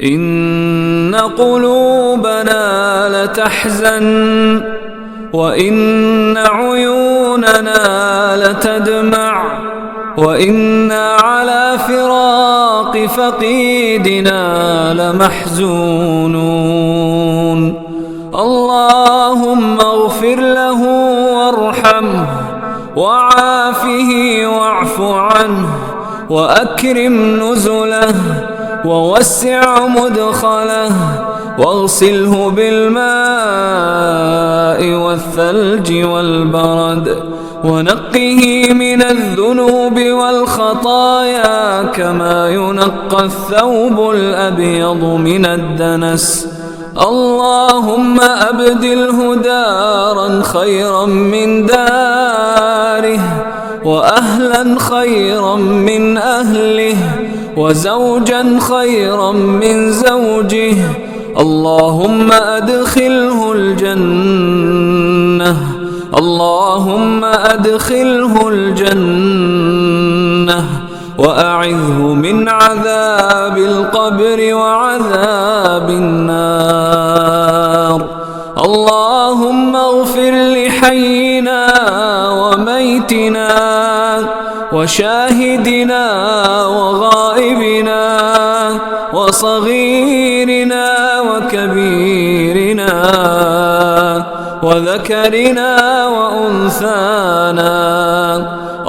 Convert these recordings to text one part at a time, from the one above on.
إن قلوبنا لتحزن وإن عيوننا لتدمع وإنا على فراق فقيدنا لمحزونون. اللهم اغفر له وارحمه وعافه واعف عنه وأكرم نزله ووسع مدخله واغسله بالماء والثلج والبرد ونقه من الذنوب والخطايا كما ينقى الثوب الأبيض من الدنس. اللهم أبدله دارا خيرا من داره وأهلا خيرا من أهله وزوجا خيرا من زوجه. اللهم أدخله الجنة، اللهم أدخله الجنة وأعذه من عذاب القبر وعذاب النار. اللهم اغفر لحينا وميتنا وشاهدنا وغائبنا وصغيرنا وكبيرنا وذكرنا وأنثانا.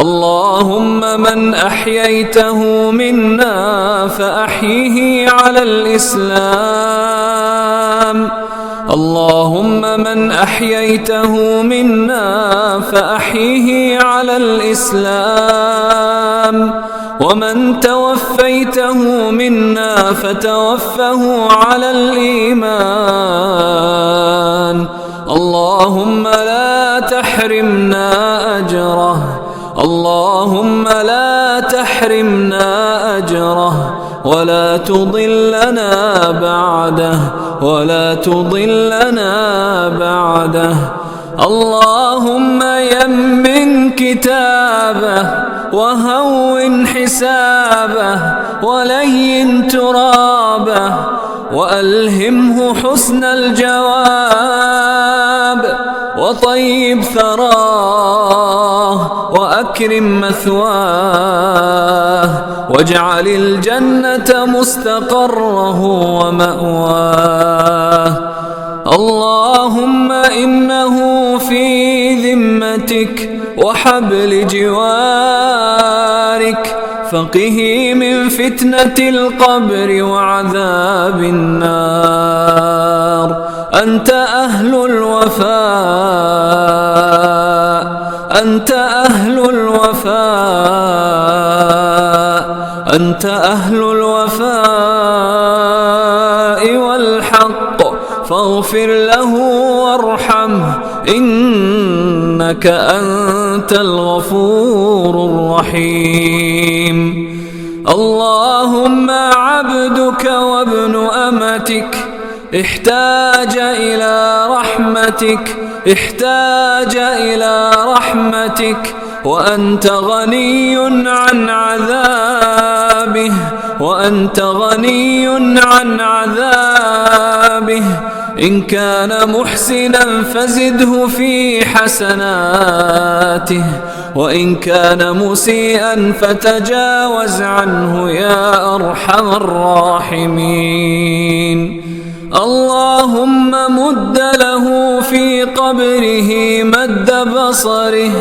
اللهم من أحييته منا فأحيه على الإسلام، اللهم من أحييته منا فأحيه على الإسلام، ومن توفيته منا فتوفه على الإيمان. اللهم لا تحرمنا أجره، اللهم لا تحرمنا أجره ولا تضلنا بعده، ولا تضلنا بعده. اللهم يمن كتابه وهون حسابه ولين ترابه وألهمه حسن الجواب وطيب ثراه وأكرم مثواه واجعل الجنة مستقره ومأواه. اللهم إنه في ذمتك وحبل جوارك، فقه من فتنة القبر وعذاب النار. أنت أهل الوفاء، أنت أهل الوفاء، أنت أهل الوفاء والحق، فاغفر له وارحمه إنك أنت الغفور الرحيم. اللهم عبدك وابن أمتك احتاج إلى رحمتك، احتاج إلى رحمتك، وأنت غني عن عذابه، وأنت غني عن عذابه. إن كان محسنا فزده في حسناته، وإن كان مسيئا فتجاوز عنه يا أرحم الراحمين. اللهم مد له في قبره مد بصره،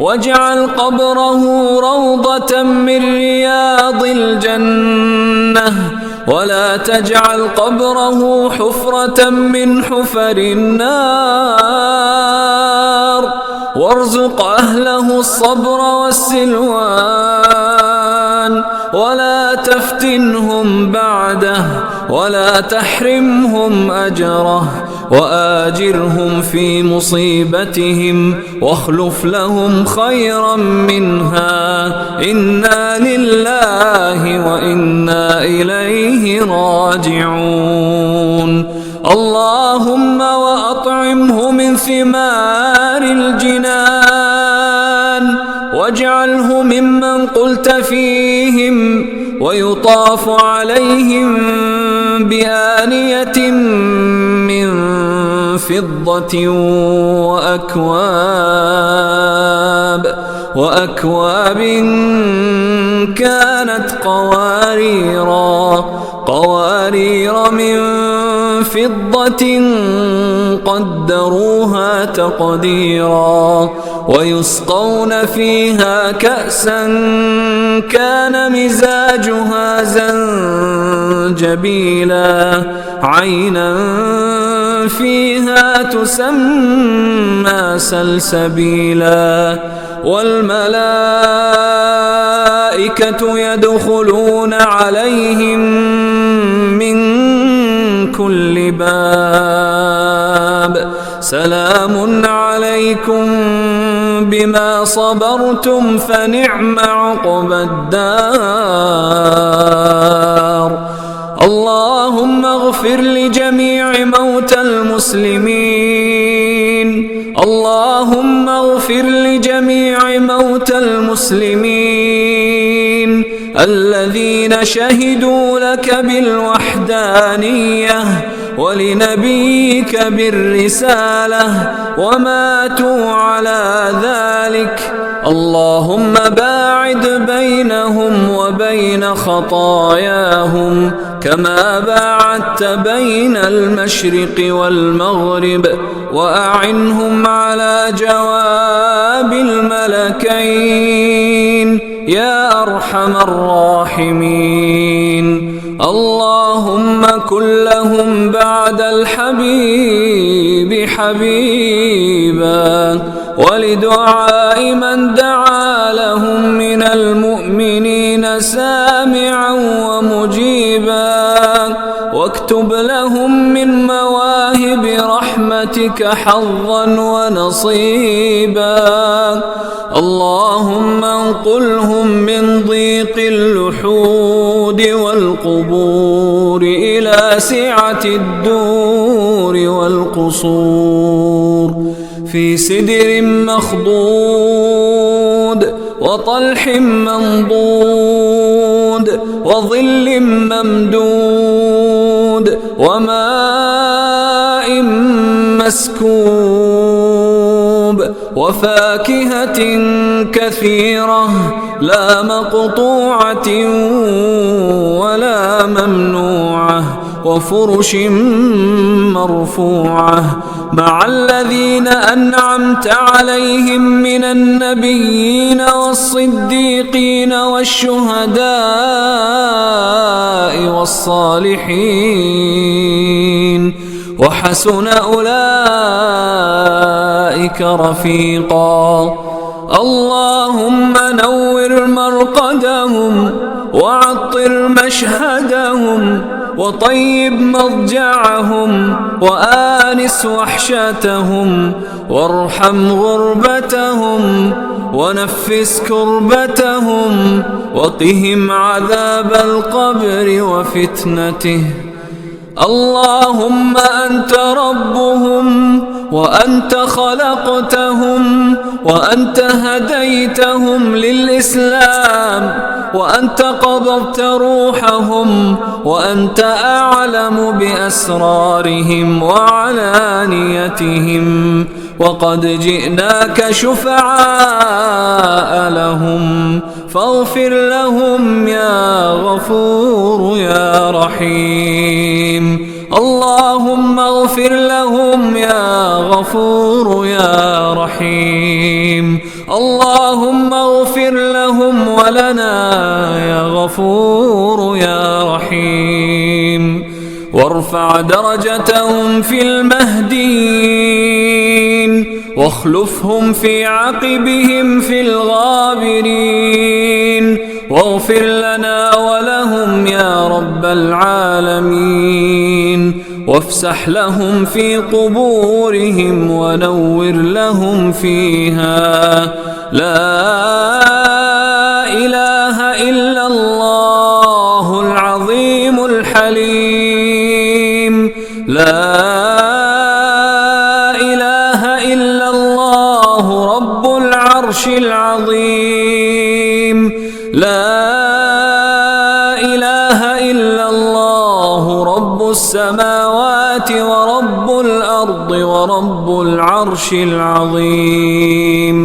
واجعل قبره روضة من رياض الجنة، ولا تجعل قبره حفرة من حفر النار. وارزق أهله الصبر والسلوان، ولا تفتنهم بعده، ولا تحرمهم أجره، وآجرهم في مصيبتهم واخلف لهم خيرا منها. إنا لله وإنا إليه راجعون. اللهم وأطعمه من ثمار الجنان، واجعله ممن قلت فيهم ويطاف عليهم بآنية من فضة وأكواب كانت قوارير من فضة قدروها تقديرا ويسقون فيها كأسا كان مزاجها زنجبيلا عينا فيها تسمى سلسبيلا والملائكة يدخلون عليهم من كل باب سلام عليكم بما صبرتم فنعم عقبى الدار. اللهم اغفر لجميع موتى المسلمين. اللهم اغفر لجميع موتى المسلمين الذين شهدوا لك بالوحدانية ولنبيك بالرسالة وماتوا على ذلك. اللهم باعد بينهم وبين خطاياهم كما باعدت بين المشرق والمغرب وأعنهم على جواب الملكين يا أرحم الراحمين. اللهم كن لهم بعد الحبيب حبيبا ولدعاء من دعا لهم من المؤمنين سامعا ومجيبا واكتب لهم من مواهب رحمتك حظا ونصيبا. اللهم انقلهم من ضيق اللحود والقبور إلى سعة الدور والقصور في سدر مخضود وطلح منضود وظل ممدود وماء مسكوب وفاكهة كثيرة لا مقطوعة ولا ممنوعة وفرش مرفوعة مع الذين أنعمت عليهم من النبيين والصديقين والشهداء والصالحين وحسن أولئك رفيقا. اللهم نور مرقدهم وعطر مشهدهم وطيب مضجعهم وآنس وحشتهم وارحم غربتهم ونفس كربتهم وقهم عذاب القبر وفتنته. اللهم أنت ربهم وأنت خلقتهم وأنت هديتهم للإسلام وأنت قبضت روحهم وأنت أعلم بأسرارهم وعلانيتهم وقد جئناك شفعاء لهم فاغفر لهم يا غفور يا رحيم. اللهم اغفر لهم يا غفور يا رحيم. اللهم اغفر لهم ولنا يا غفور يا رحيم. وارفع درجتهم في المهديين واخلفهم في عقبهم في الغابرين واغفر لنا ولهم يا رب العالمين وافسح لهم في قبورهم ونور لهم فيها. لا إله إلا الله العظيم الحليم. لا إله إلا الله رب العرش العظيم. لا إله إلا الله رب ورب السماوات ورب الأرض ورب العرش العظيم.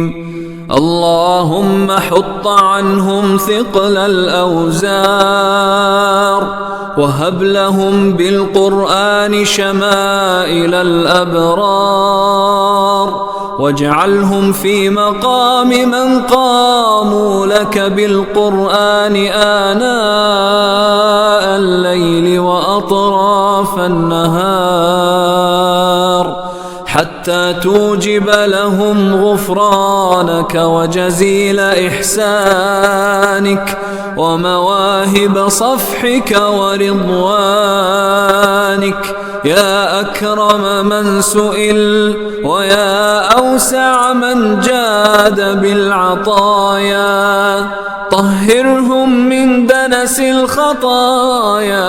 اللهم حط عنهم ثقل الأوزار، وهب لهم بالقرآن شمائل الأبرار، واجعلهم في مقام من قاموا لك بالقرآن آناء الليل وأطراف النهار، حتى توجب لهم غفرانك وجزيل إحسانك ومواهب صفحك ورضوانك، يا أكرم من سئل ويا أوسع من جاد بالعطايا. طهرهم من دنس الخطايا.